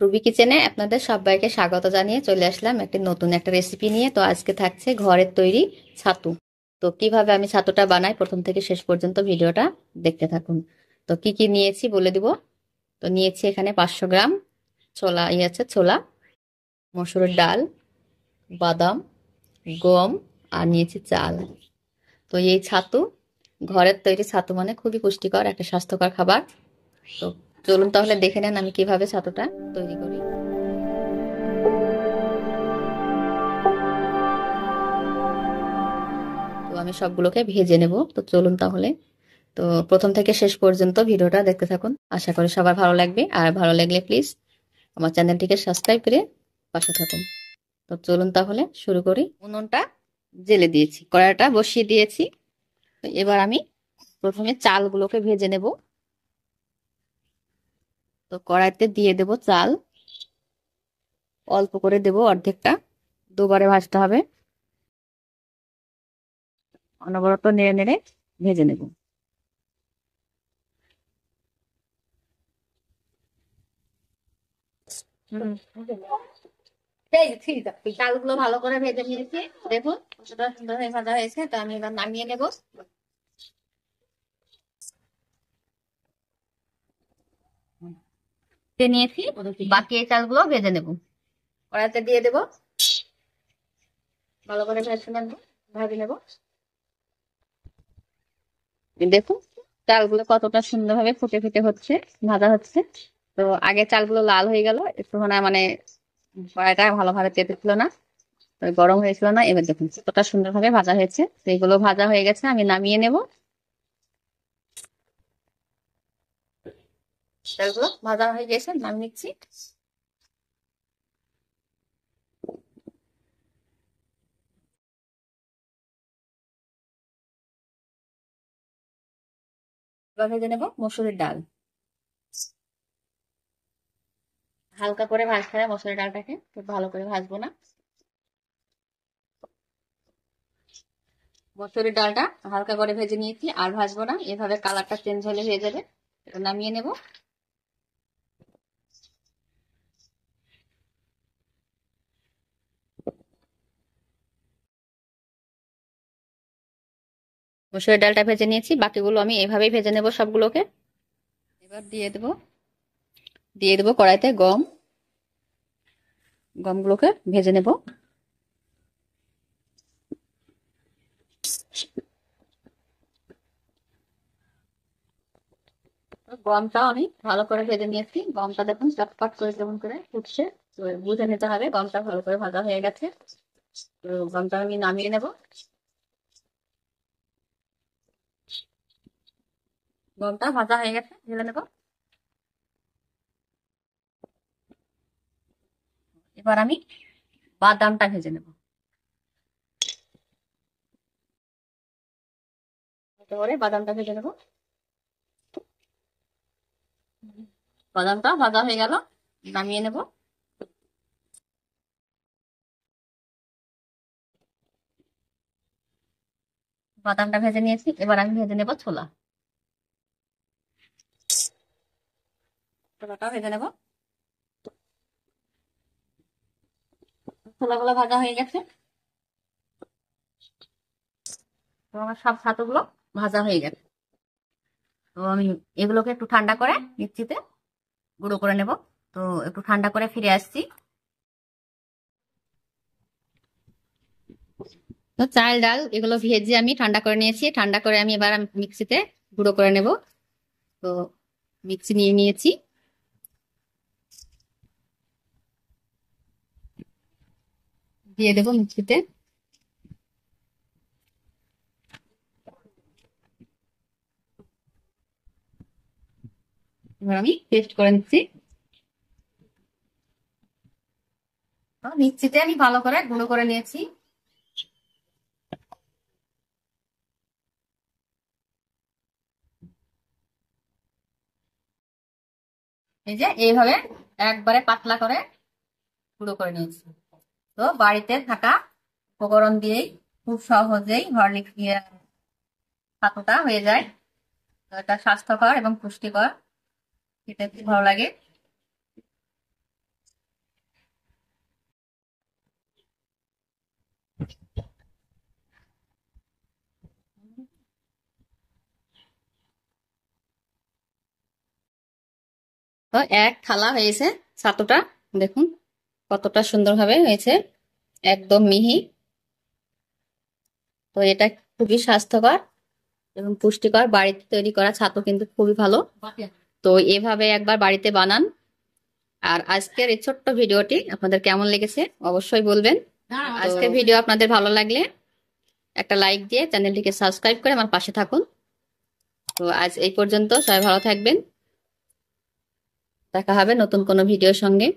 Ruby কিচেনে আপনাদের সবাইকে স্বাগত জানিয়ে চলে আসলাম একটি নতুন একটা রেসিপি নিয়ে। তো আজকে থাকছে ঘরের তৈরি ছাতু। তো কিভাবে আমি ছাতুটা বানাই প্রথম থেকে শেষ পর্যন্ত ভিডিওটা দেখতে থাকুন। তো কি কি নিয়েছি বলে দিব। তো নিয়েছি এখানে 500 গ্রাম ছোলা ছোলা, মসুরের ডাল, বাদাম, গম, আর নিয়েছি চাল। তো এই ছাতু, ঘরের তৈরি ছাতু মানে খুবই পুষ্টিকর একটা স্বাস্থ্যকর খাবার। তো চলুন তাহলে দেখে নেন আমি কিভাবে ছাতুটা তৈরি করি। তো আমি সবগুলোকে ভেজে নেব। তো চলুন তাহলে। তো প্রথম থেকে শেষ পর্যন্ত ভিডিওটা দেখতে থাকুন, আশা করি সবার ভালো লাগবে। আর ভালো লাগলে প্লিজ আমার চ্যানেলটিকে সাবস্ক্রাইব করে পাশে থাকুন। তো চলুন তাহলে শুরু করি। উনুনটা জেলে দিয়েছি, কড়াইটা বসিয়ে দিয়েছি। তো এবার আমি প্রথমে চালগুলোকে ভেজে নেব। তো কড়াইতে দিয়ে দেব চাল, অল্প করে দেব, অর্ধেকটা। দুবারে ভাজতে হবে, অনবরত নেড়ে নেড়ে ভেজে নেব। চালগুলো ভালো করে ভেজে নিয়েছি, দেখুন কতটা সুন্দর হয়ে ভাজা হয়েছে। তো আমি এবার নামিয়ে নেব। নিয়েছি, বাকি এই চালগুলো ভেজে নেব, কড়াইতে দিয়ে দেব, ভালো করে ভেজে নেব। দেখুন চালগুলো কতটা সুন্দরভাবে ফুটে ফুটে হচ্ছে, ভাজা হচ্ছে। তো আগে চালগুলো লাল হয়ে গেল একটু, মানে কড়াইটা ভালোভাবে তেতে ছিল না, তো গরম হয়েছিল না। এবার দেখুন কতটা সুন্দরভাবে ভাজা হয়েছে। তো এগুলো ভাজা হয়ে গেছে, আমি নামিয়ে নেব। চালগুলো ভাজা হয়ে গেছে, নামিয়ে নিচ্ছি। এবার ভেজে নেব মসুরের ডাল। হালকা করে ভাজতে হবে মসুরের ডালটাকে, খুব ভালো করে ভাজবো না। মসুরের ডালটা হালকা করে ভেজে নিয়েছি, আর ভাজবো না, এভাবে কালারটা চেঞ্জ হলে হয়ে যাবে। এটা নামিয়ে নেব। মসুরের ডালটা ভেজে নিয়েছি, বাকিগুলো আমি এভাবেই ভেজে নেব সবগুলোকে। এবার দিয়ে দেবো কড়াইতে গম, গমগুলোকে ভেজে নেব। গমটা আমি ভালো করে ভেজে নিয়েছি, গমটা দেখুন চটপট করে কেমন করে ফুটছে। তো বুঝে নিতে হবে গমটা ভালো করে ভাজা হয়ে গেছে। তো গমটা আমি নামিয়ে নেব। গমটা ভাজা হয়ে গেছে, ঢেলে নেব। এবার আমি বাদামটা ভেজে নেব। করে বাদামটা ভেজে নেব। বাদামটা ভাজা হয়ে গেল, নামিয়ে নেব। বাদামটা ভেজে নিয়েছি, এবার আমি ভেজে নেব ছোলা। ছোলাটা ভেজে নেব। ছোলাগুলো ভাজা হয়ে গেছে। তো আমার সব ছাতুগুলো ভাজা হয়ে গেছে। তো আমি এগুলোকে একটু ঠান্ডা করে মিক্সিতে গুঁড়ো করে নেব। তো একটু ঠান্ডা করে ফিরে আসছি। তো চাল ডাল এগুলো ভেজে আমি ঠান্ডা করে নিয়েছি, ঠান্ডা করে আমি এবার মিক্সিতে গুঁড়ো করে নেব। তো মিক্সি নিয়ে নিয়েছি, দিয়ে দেবো মিক্সিতে। এবার আমি পেস্ট করে নিচ্ছি। তো মিক্সিতে আমি ভালো করে গুঁড়ো করে নিয়েছি। এই যে এইভাবে একবারে পাতলা করে গুঁড়ো করে নিয়েছি। তো বাড়িতে থাকা উপকরণ দিয়েই খুব সহজেই হরলিক্স দিয়ে ছাতুটা হয়ে যায়। তো এটা স্বাস্থ্যকর এবং পুষ্টিকর, খেতে খুব ভালো লাগে। তো এক থালা হয়েছে ছাতুটা, দেখুন কতটা সুন্দরভাবে হয়েছে, একদম মিহি। তো এটা খুবই স্বাস্থ্যকর এবং পুষ্টিকর, বাড়িতে তৈরি করা ছাতু কিন্তু খুবই ভালো। তো এভাবে একবার বাড়িতে বানান। আর আজকের এই ছোট্ট ভিডিওটি আপনাদের কেমন লেগেছে অবশ্যই বলবেন। আজকের ভিডিও আপনাদের ভালো লাগলে একটা লাইক দিয়ে চ্যানেলটিকে সাবস্ক্রাইব করে আমার পাশে থাকুন। তো আজ এই পর্যন্ত, সবাই ভালো থাকবেন, দেখা হবে নতুন কোনো ভিডিওর সঙ্গে।